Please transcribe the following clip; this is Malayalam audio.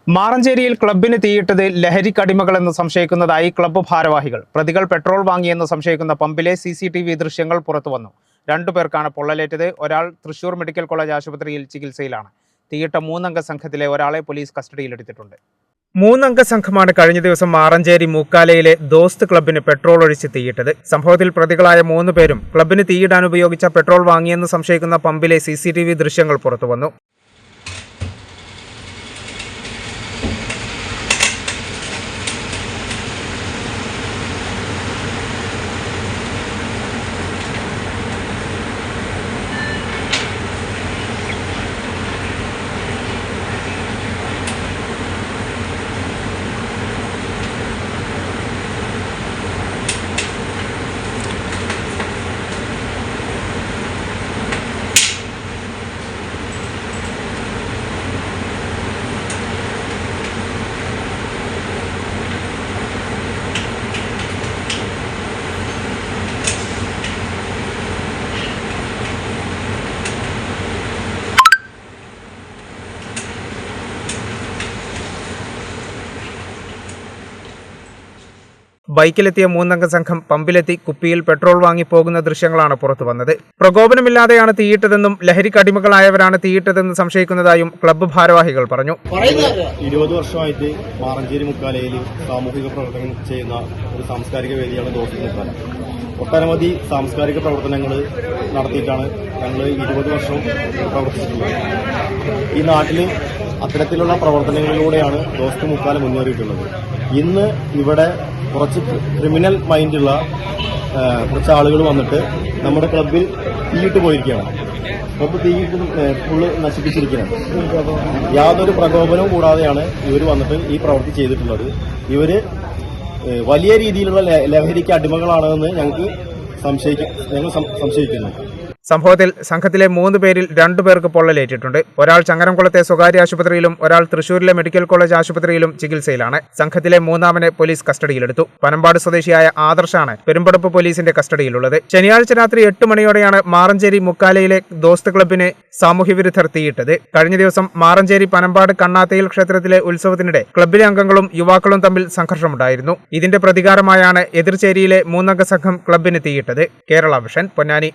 മാറഞ്ചേരിയിൽ ക്ലബ്ബിന് തീയിട്ടത് ലഹരിക്കടിമകളെന്ന് സംശയിക്കുന്നതായി ക്ലബ്ബ് ഭാരവാഹികൾ. പ്രതികൾ പെട്രോൾ വാങ്ങിയെന്ന് സംശയിക്കുന്ന പമ്പിലെ CCTV ദൃശ്യങ്ങൾ പുറത്തുവന്നു. 2 പേർക്കാണ് പൊള്ളലേറ്റത്. ഒരാൾ തൃശൂർ മെഡിക്കൽ കോളേജ് ആശുപത്രിയിൽ ചികിത്സയിലാണ്. തീയിട്ട 3-അംഗ സംഘത്തിലെ ഒരാളെ പോലീസ് കസ്റ്റഡിയിലെടുത്തിട്ടുണ്ട്. 3-അംഗ സംഘമാണ് കഴിഞ്ഞ ദിവസം മാറഞ്ചേരി മൂക്കാലയിലെ ദോസ്ത് ക്ലബ്ബിന് പെട്രോൾ ഒഴിച്ച് തീയിട്ടത്. സംഭവത്തിൽ പ്രതികളായ 3 പേരും ക്ലബ്ബിന് തീയിടാൻ ഉപയോഗിച്ച പെട്രോൾ വാങ്ങിയെന്ന് സംശയിക്കുന്ന പമ്പിലെ CCTV ദൃശ്യങ്ങൾ പുറത്തുവന്നു. ബൈക്കിലെത്തിയ 3-അംഗ സംഘം പമ്പിലെത്തി കുപ്പിയിൽ പെട്രോൾ വാങ്ങി പോകുന്ന ദൃശ്യങ്ങളാണ് പുറത്തുവന്നത്. പ്രകോപനമില്ലാതെയാണ് തീയിട്ടതെന്നും ലഹരിക്കടിമകളായവരാണ് തീയിട്ടതെന്ന് സംശയിക്കുന്നതായും ക്ലബ്ബ് ഭാരവാഹികൾ പറഞ്ഞു. 20 വർഷമായിട്ട് മാറഞ്ചേരി മുക്കാലയിൽ സാമൂഹിക പ്രവർത്തനം ചെയ്യുന്ന ഒരു സാംസ്കാരിക വേദിയാണ് ദോസ്ത് മുക്കാല. ഒട്ടനവധി സാംസ്കാരിക പ്രവർത്തനങ്ങൾ നടത്തിയിട്ടാണ് ഞങ്ങൾ 20 വർഷം പ്രവർത്തിച്ചിട്ടുള്ളത്. ഈ നാട്ടിൽ അത്തരത്തിലുള്ള പ്രവർത്തനങ്ങളിലൂടെയാണ് ദോസ്ത് മുക്കാല മുന്നേറിയിട്ടുള്ളത്. ഇന്ന് ഇവിടെ കുറച്ച് ക്രിമിനൽ മൈൻഡുള്ള കുറച്ച് ആളുകൾ വന്നിട്ട് നമ്മുടെ ക്ലബ്ബിൽ തീയിട്ട് പോയിരിക്കുകയാണ്. ക്ലബ്ബ് തീയിട്ട് ഫുള്ള് നശിപ്പിച്ചിരിക്കുകയാണ്. യാതൊരു പ്രകോപനവും കൂടാതെയാണ് ഇവർ വന്നിട്ട് ഈ പ്രവൃത്തി ചെയ്തിട്ടുള്ളത്. ഇവർ വലിയ രീതിയിലുള്ള ലഹരിക്ക് അടിമകളാണെന്ന് ഞങ്ങൾ സംശയിക്കുന്നു. സംഭവത്തിൽ സംഘത്തിലെ 3 പേരിൽ 2 പേർക്ക് പൊള്ളലേറ്റിട്ടുണ്ട്. ഒരാൾ ചങ്ങരംകുളത്തെ സ്വകാര്യ ആശുപത്രിയിലും ഒരാൾ തൃശൂരിലെ മെഡിക്കൽ കോളേജ് ആശുപത്രിയിലും ചികിത്സയിലാണ്. സംഘത്തിലെ 3-ാമനെ പോലീസ് കസ്റ്റഡിയിലെടുത്തു. പനമ്പാട് സ്വദേശിയായ ആദർശാണ് പെരുമ്പടപ്പ് പോലീസിന്റെ കസ്റ്റഡിയിലുള്ളത്. ശനിയാഴ്ച രാത്രി 8 മണിയോടെയാണ് മാറഞ്ചേരി മുക്കാലയിലെ ദോസ്ത് ക്ലബ്ബിന് സാമൂഹ്യവിരുദ്ധർ തീയിട്ടത്. കഴിഞ്ഞ ദിവസം മാറഞ്ചേരി പനമ്പാട് കണ്ണാത്തയിൽ ക്ഷേത്രത്തിലെ ഉത്സവത്തിനിടെ ക്ലബ്ബിലെ അംഗങ്ങളും യുവാക്കളും തമ്മിൽ സംഘർഷമുണ്ടായിരുന്നു. ഇതിന്റെ പ്രതികാരമായാണ് എതിർചേരിയിലെ 3-അംഗ സംഘം ക്ലബ്ബിന് തീയിട്ടത്. കേരള വിഷൻ, പൊന്നാനി.